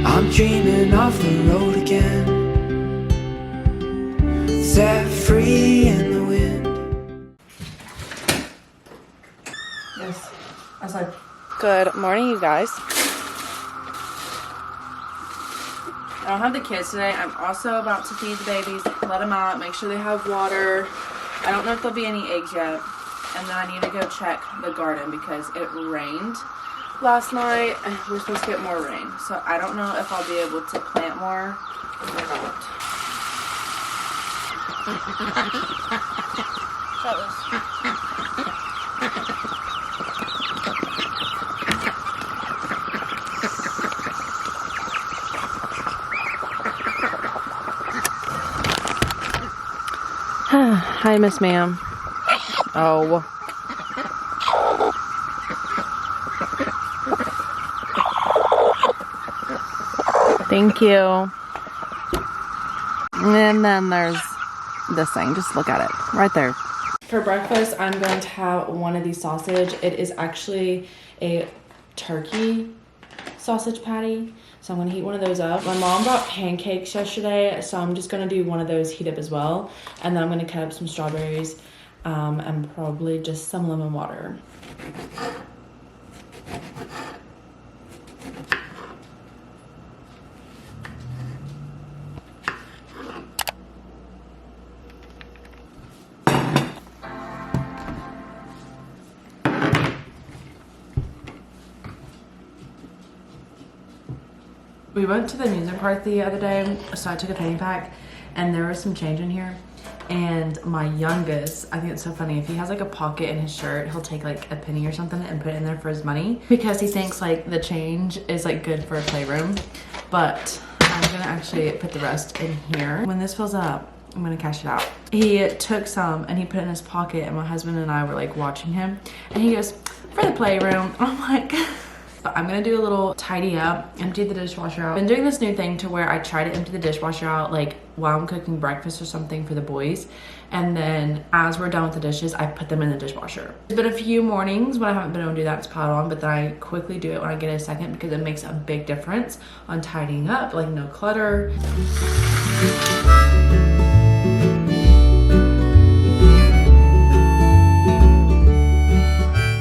I'm dreaming of the road again, set free in the wind. Yes, outside. Good morning, you guys. I don't have the kids today. I'm also about to feed the babies, let them out, make sure they have water. I don't know if there'll be any eggs yet. And then I need to go check the garden because it rained last night and we're supposed to get more rain. So I don't know if I'll be able to plant more or not. Hi, Miss Ma'am. Oh. Thank you. And then there's this thing. Just look at it. Right there. For breakfast, I'm going to have one of these sausage. It is actually a turkey sausage patty. So I'm going to heat one of those up. My mom brought pancakes yesterday, so I'm just going to do one of those heat up as well. And then I'm going to cut up some strawberries and probably just some lemon water. We went to the amusement park the other day, so I took a penny pack and there was some change in here. And my youngest, I think it's so funny, if he has like a pocket in his shirt, he'll take like a penny or something and put it in there for his money because he thinks like the change is like good for a playroom. But I'm gonna actually put the rest in here. When this fills up, I'm gonna cash it out. He took some and he put it in his pocket and my husband and I were like watching him and he goes, for the playroom. I'm like, I'm gonna do a little tidy up, empty the dishwasher out. I've been doing this new thing to where I try to empty the dishwasher out like while I'm cooking breakfast or something for the boys. And then as we're done with the dishes, I put them in the dishwasher. There's been a few mornings when I haven't been able to do that, it's piled on, but then I quickly do it when I get a second because it makes a big difference on tidying up, like no clutter.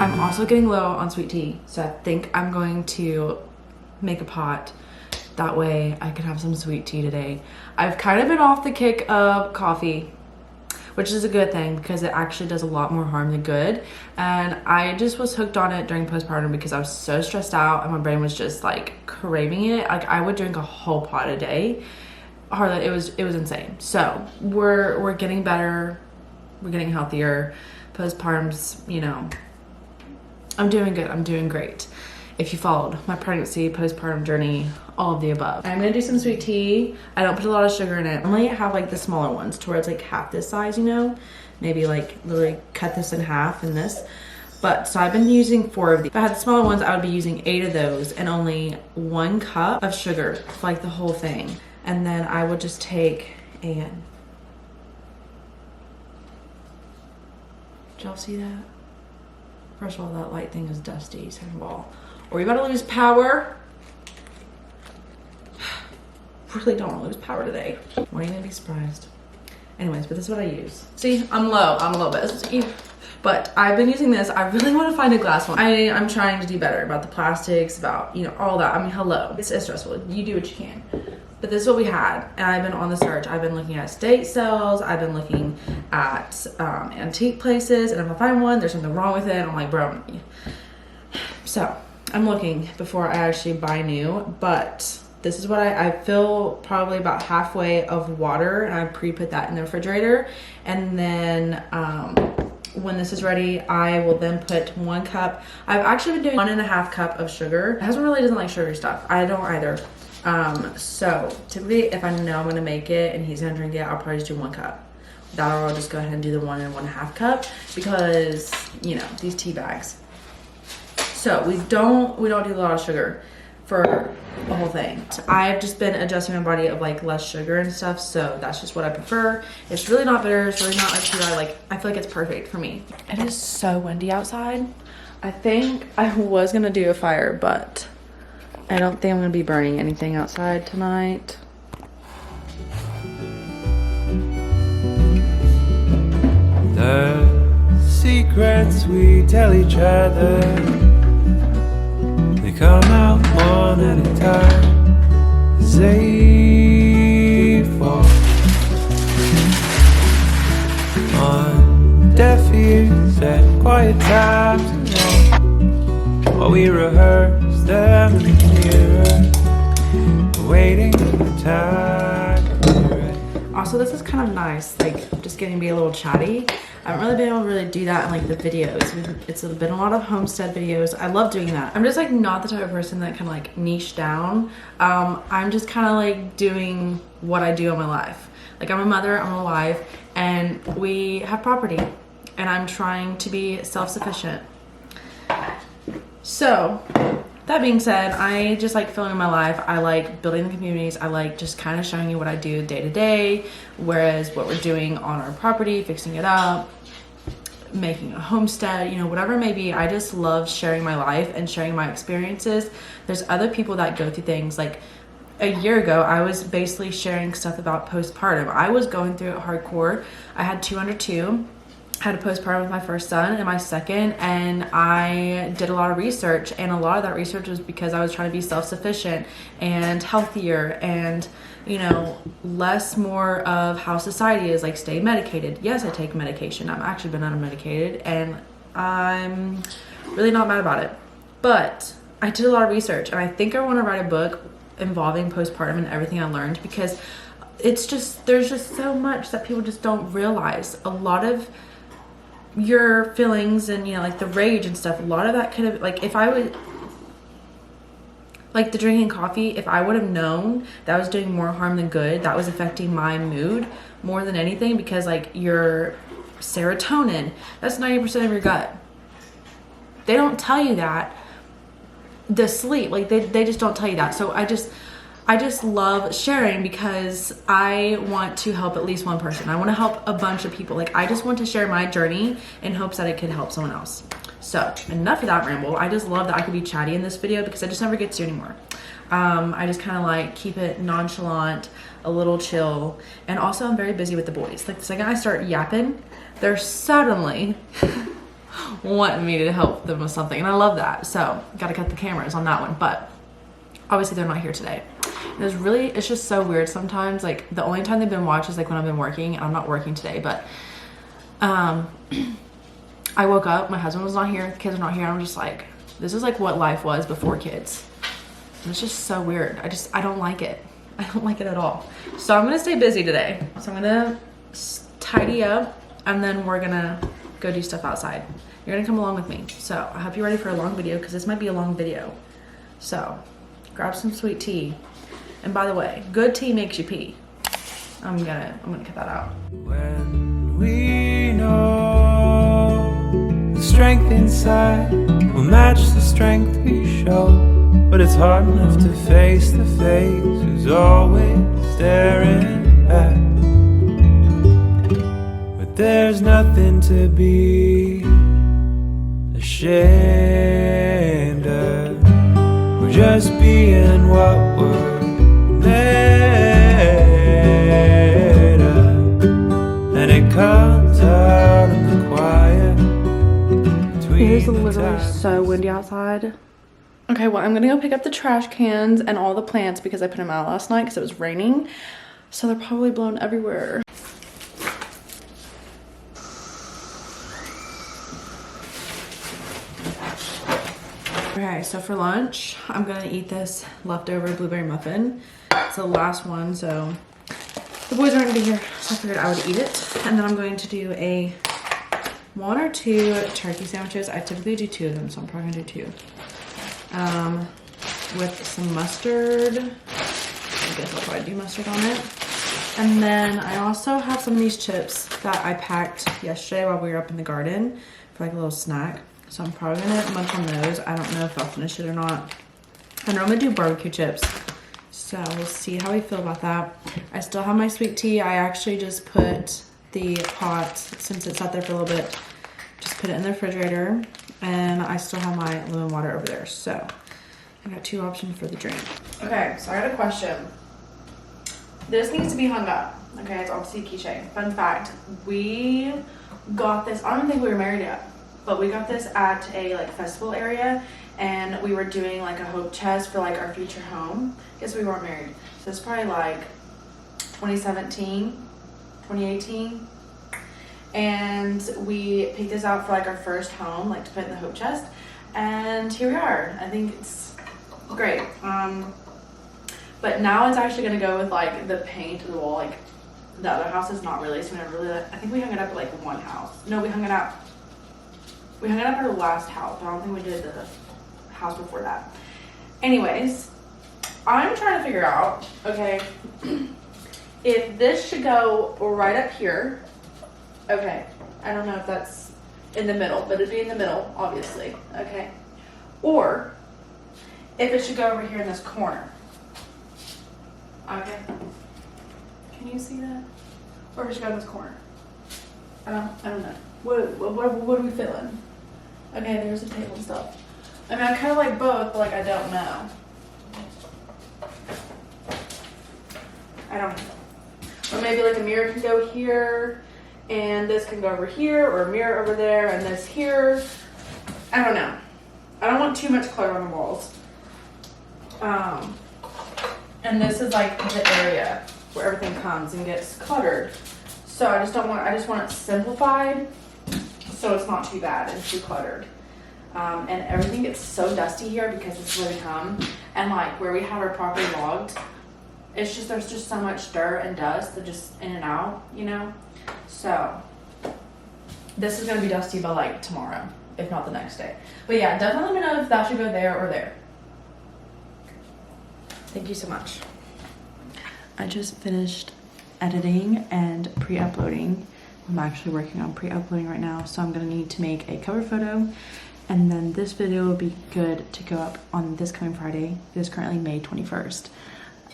I'm also getting low on sweet tea, so I think I'm going to make a pot. That way I can have some sweet tea today. I've kind of been off the kick of coffee, which is a good thing because it actually does a lot more harm than good. And I just was hooked on it during postpartum because I was so stressed out and my brain was just like craving it. Like I would drink a whole pot a day. Hardly, it was insane. So we're getting better, we're getting healthier. Postpartum's, you know, I'm doing good, I'm doing great. If you followed my pregnancy, postpartum journey, all of the above. I'm gonna do some sweet tea. I don't put a lot of sugar in it. I only have like the smaller ones to where it's like half this size, you know? Maybe like literally cut this in half and this. But so I've been using 4 of these. If I had the smaller ones, I would be using 8 of those and only 1 cup of sugar for like the whole thing. And then I would just take and, did y'all see that? First of all, that light thing is dusty. Second of all, are we about to lose power? Really don't want to lose power today. Why are you gonna be surprised? Anyways, but this is what I use. See, I'm low. I'm a little bit. But I've been using this. I really want to find a glass one. I'm trying to do better about the plastics, about, you know, all that. I mean, hello. It's stressful. You do what you can. But this is what we had, and I've been on the search. I've been looking at estate sales. I've been looking at antique places, and if I find one, there's something wrong with it. I'm like, bro. So I'm looking before I actually buy new, but this is what I fill probably about halfway of water, and I pre-put that in the refrigerator. And then when this is ready, I will then put 1 cup. I've actually been doing 1.5 cup of sugar. My husband really doesn't like sugar stuff. I don't either. So typically if I know I'm gonna make it and he's gonna drink it, I'll probably just do 1 cup. That or I'll just go ahead and do the 1 and 1.5 cup because, you know, these tea bags. So we don't do a lot of sugar for the whole thing. I've just been adjusting my body of like less sugar and stuff, so that's just what I prefer. It's really not bitter, it's really not like too dry. I feel like it's perfect for me. It is so windy outside. I think I was gonna do a fire, but I don't think I'm gonna be burning anything outside tonight. The secrets we tell each other, they come out one at a time as they fall on deaf ears at quiet times alone, while we rehearse them in the mirror, waiting for the time to be right. Also, this is kind of nice, like just getting to be a little chatty. I haven't really been able to really do that in like the videos. It's been a lot of homestead videos. I love doing that. I'm just like not the type of person that can like niche down. I'm just kind of like doing what I do in my life. Like I'm a mother, I'm a wife, and we have property, and I'm trying to be self-sufficient. So that being said, I just like filming my life. I like building the communities. I like just kind of showing you what I do day to day, whereas what we're doing on our property, fixing it up, making a homestead, you know, whatever it may be. I just love sharing my life and sharing my experiences. There's other people that go through things. Like a year ago, I was basically sharing stuff about postpartum. I was going through it hardcore. I had 2 under 2. Had a postpartum with my first son and my second, and I did a lot of research, and a lot of that research was because I was trying to be self-sufficient and healthier and, you know, less more of how society is, like stay medicated. Yes, I take medication. I've actually been unmedicated, and I'm really not mad about it. But I did a lot of research, and I think I want to write a book involving postpartum and everything I learned, because it's just, there's just so much that people just don't realize. A lot of your feelings and, you know, like the rage and stuff, a lot of that could have, like, if I would, like the drinking coffee, if I would have known that was doing more harm than good, that was affecting my mood more than anything, because like your serotonin, that's 90% of your gut. They don't tell you that. The sleep, like they just don't tell you that. So I just love sharing, because I want to help at least one person. I want to help a bunch of people. Like I just want to share my journey in hopes that it could help someone else. So enough of that ramble. I just love that I could be chatty in this video, because I just never get to anymore. I just kind of like keep it nonchalant, a little chill. And also I'm very busy with the boys. Like the second I start yapping, they're suddenly wanting me to help them with something. And I love that. So gotta cut the cameras on that one. But obviously they're not here today. It's just so weird sometimes. Like the only time they've been watched is like when I've been working. I'm not working today, but I woke up, my husband was not here, the kids are not here. I'm just like, this is like what life was before kids. And it's just so weird. I don't like it. I don't like it at all. So I'm gonna stay busy today. So I'm gonna tidy up, and then we're gonna go do stuff outside. You're gonna come along with me. So I hope you're ready for a long video, because this might be a long video. So grab some sweet tea. And by the way, good tea makes you pee. I'm gonna cut that out. When we know the strength inside will match the strength we show, but it's hard enough to face the face who's always staring back. But there's nothing to be ashamed of. We're just being what we're made of, and it comes out in the quiet. It is literally so windy outside. Okay, well, I'm gonna go pick up the trash cans and all the plants, because I put them out last night because it was raining. So they're probably blown everywhere. Okay, so for lunch, I'm gonna eat this leftover blueberry muffin. It's the last one, so the boys aren't gonna be here, so I figured I would eat it. And then I'm going to do a 1 or 2 turkey sandwiches. I typically do 2 of them, so I'm probably gonna do 2. With some mustard. I guess I'll probably do mustard on it. And then I also have some of these chips that I packed yesterday while we were up in the garden for like a little snack. So I'm probably gonna munch on those. I don't know if I'll finish it or not. I normally do barbecue chips, so we'll see how we feel about that. I still have my sweet tea. I actually just put the pot, since it sat there for a little bit, just put it in the refrigerator, and I still have my lemon water over there. So I got 2 options for the drink. Okay, so I got a question. This needs to be hung up. Okay, it's obviously a keychain. Fun fact, we got this, I don't think we were married yet, but we got this at a like festival area, and we were doing like a hope chest for like our future home. Guess we weren't married. So it's probably like 2017, 2018. And we picked this out for like our first home, like to put in the hope chest. And here we are. I think it's great. But now it's actually gonna go with like the paint of the wall. Like the other house is not really, so we never really, I think we hung it up at like one house. No, we hung it up at our last house, but I don't think we did the house before that. Anyways, I'm trying to figure out, okay, if this should go right up here. Okay, I don't know if that's in the middle, but it'd be in the middle, obviously, okay? Or if it should go over here in this corner. Okay. Can you see that? Or if it should go in this corner. I don't know. What are we feeling? Okay, there's the table and stuff. I mean, I kind of like both, but like I don't know. I don't know. Or maybe like a mirror can go here, and this can go over here, or a mirror over there, and this here. I don't know. I don't want too much clutter on the walls. And this is like the area where everything comes and gets cluttered. So I just want it simplified so it's not too bad and too cluttered. And everything gets so dusty here because it's where we come. And like where we have our property logged, it's just, there's just so much dirt and dust that just in and out, you know? So this is gonna be dusty by like tomorrow, if not the next day. But yeah, definitely let me know if that should go there or there. Thank you so much. I just finished editing and pre-uploading. I'm actually working on pre-uploading right now, so I'm gonna need to make a cover photo, and then this video will be good to go up on this coming Friday. It is currently May 21st.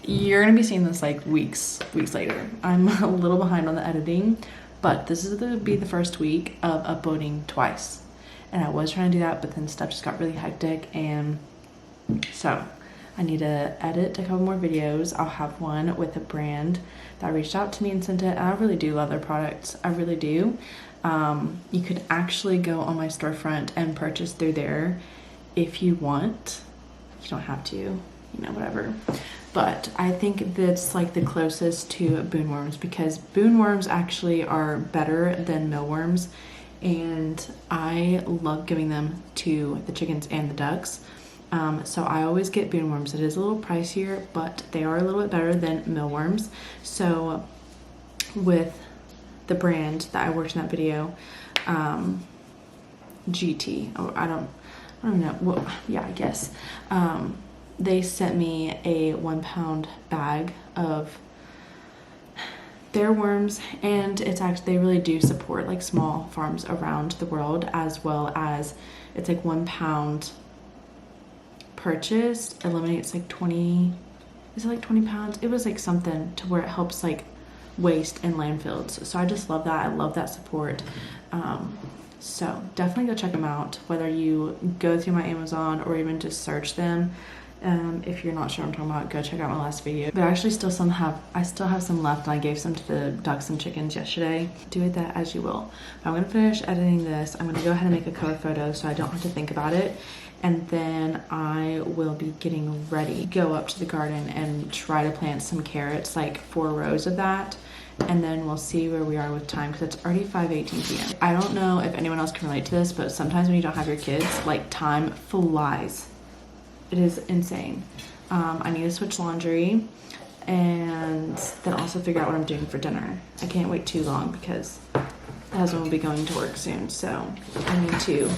You're gonna be seeing this like weeks later. I'm a little behind on the editing, but this is gonna be the first week of uploading twice. And I was trying to do that, but then stuff just got really hectic, and so I need to edit a couple more videos. I'll have one with a brand that reached out to me and sent it, and I really do love their products. I really do. You could actually go on my storefront and purchase through there if you want. You don't have to, you know, whatever. But I think that's like the closest to boonworms, because boonworms actually are better than millworms, and I love giving them to the chickens and the ducks. So I always get boonworms. It is a little pricier, but they are a little bit better than millworms. So with the brand that I worked in that video, GT, oh, I don't know, well, yeah, I guess, they sent me a 1 pound bag of their worms, and it's actually, they really do support like small farms around the world, as well as it's like 1 pound purchased eliminates like 20, is it like 20 pounds? It was like something to where it helps like waste in landfills. So I just love that. I love that support. So definitely go check them out, whether you go through my Amazon or even just search them. If you're not sure what I'm talking about, go check out my last video. But I actually still have some left, and I gave some to the ducks and chickens yesterday. Do with that as you will. But I'm gonna finish editing this. I'm gonna go ahead and make a cover photo so I don't have to think about it. And then I will be getting ready. Go up to the garden and try to plant some carrots, like 4 rows of that. And then we'll see where we are with time, because it's already 5:18 p.m. I don't know if anyone else can relate to this, but sometimes when you don't have your kids, like time flies. It is insane. I need to switch laundry and then also figure out what I'm doing for dinner. I can't wait too long because the husband will be going to work soon, so I need to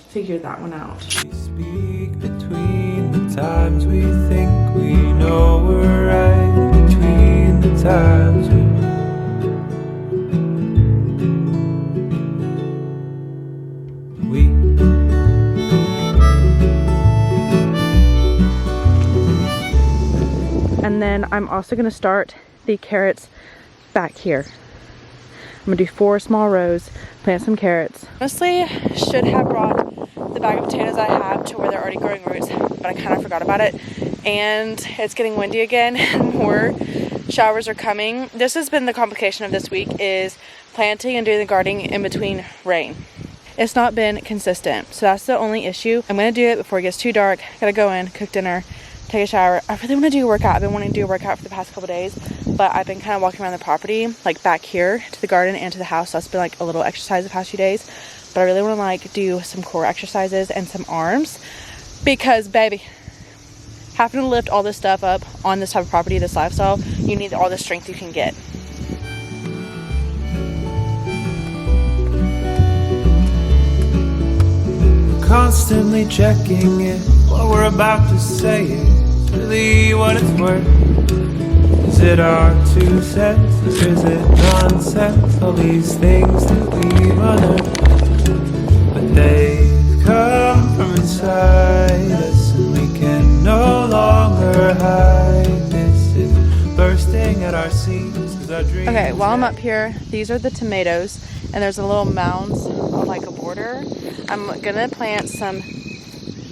figure that one out. We speak between the times we think we know we're right, between the times we And then I'm also gonna start the carrots back here. I'm gonna do 4 small rows, plant some carrots. Honestly, should have brought the bag of potatoes I have to where they're already growing roots, but I kind of forgot about it. And it's getting windy again and more showers are coming. This has been the complication of this week, is planting and doing the gardening in between rain. It's not been consistent, so that's the only issue. I'm gonna do it before it gets too dark. Gotta go in, cook dinner, take a shower. I really want to do a workout. I've been wanting to do a workout for the past couple days, but I've been kind of walking around the property, like back here to the garden and to the house. So that's been like a little exercise the past few days. But I really want to like do some core exercises and some arms, because baby, having to lift all this stuff up on this type of property, this lifestyle, you need all the strength you can get. Constantly checking it. What we're about to say is really what it's worth. Is it our 2 cents, or is it nonsense? All these things that we've unearthed, but they've come from inside us, and we can no longer hide. This is bursting at our seams, 'cause our dreams. Okay, while I'm up here, these are the tomatoes, and there's a little mounds on like a border. I'm gonna plant some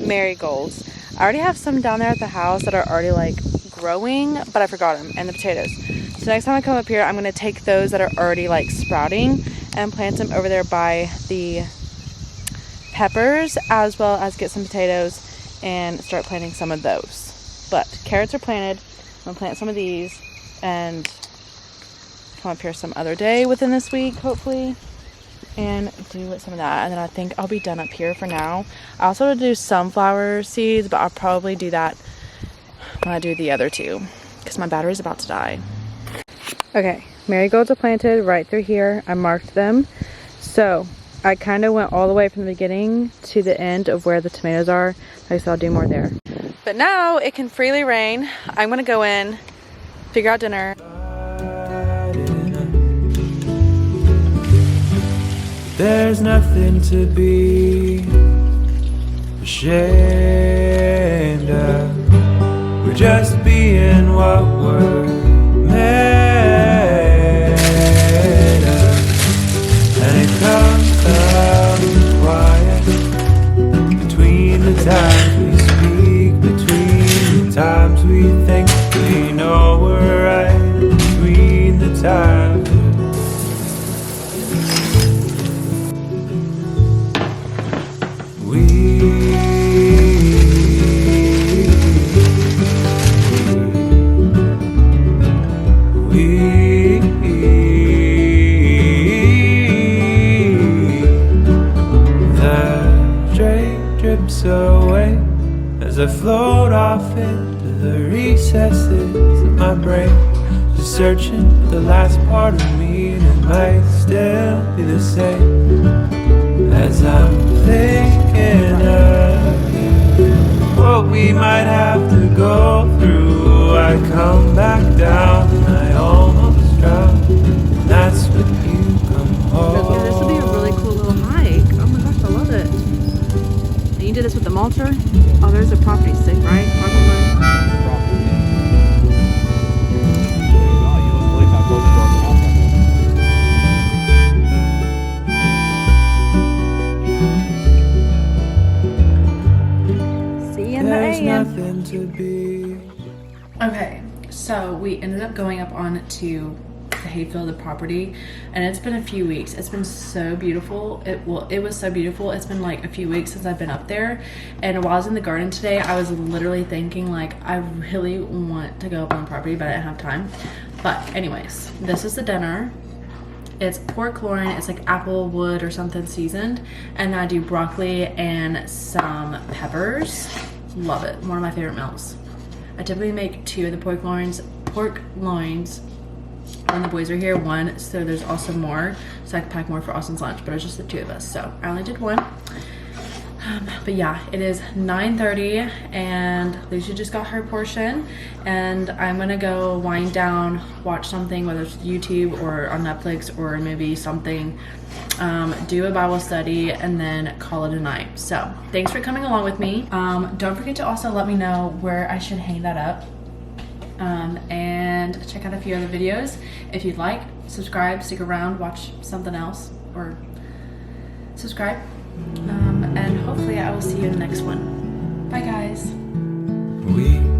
marigolds. I already have some down there at the house that are already like growing, but I forgot them, and the potatoes. So next time I come up here, I'm gonna take those that are already like sprouting and plant them over there by the peppers, as well as get some potatoes and start planting some of those. But carrots are planted. I'm gonna plant some of these and come up here some other day within this week, hopefully, and do some of that. And then I think I'll be done up here for now. I also want to do sunflower seeds, but I'll probably do that when I do the other two, because my battery's about to die. Okay, marigolds are planted right through here. I marked them. So I kind of went all the way from the beginning to the end of where the tomatoes are. I guess I'll do more there. But now it can freely rain. I'm gonna go in, figure out dinner. There's nothing to be ashamed of. We're just being what we're made of. And it comes out quiet between the times we speak, between the times we think we know we're right, between the times. Away as I float off into the recesses of my brain, just searching for the last part of me, and it might still be the same as I'm thinking of what we might have to go through. I come back down and I almost drown, and that's when you come home. This will be a really cool little hike. Oh my gosh, I love it. You did this with the mulcher? Oh, there's a property stick, right? See you in the There's AM. nothing to be. Okay, so we ended up going up on to the hayfield, the property, and it's been a few weeks. It's been so beautiful. It was so beautiful. It's been like a few weeks since I've been up there, and while I was in the garden today, I was literally thinking like I really want to go up on the property, but I didn't have time. But anyways, this is the dinner. It's pork loin. It's like apple wood or something seasoned, and then I do broccoli and some peppers. Love it. One of my favorite meals. I typically make 2 of the pork loins when the boys are here, 1, so there's also more, so I can pack more for Austin's lunch, but it's just the 2 of us, so I only did 1. But yeah, it is 9:30 and Lucia just got her portion, and I'm gonna go wind down, watch something, whether it's YouTube or on Netflix or maybe something, do a Bible study, and then call it a night. So thanks for coming along with me. Don't forget to also let me know where I should hang that up, and check out a few other videos if you'd like. Subscribe, stick around, watch something else, or subscribe. and hopefully I will see you in the next one. Bye guys. We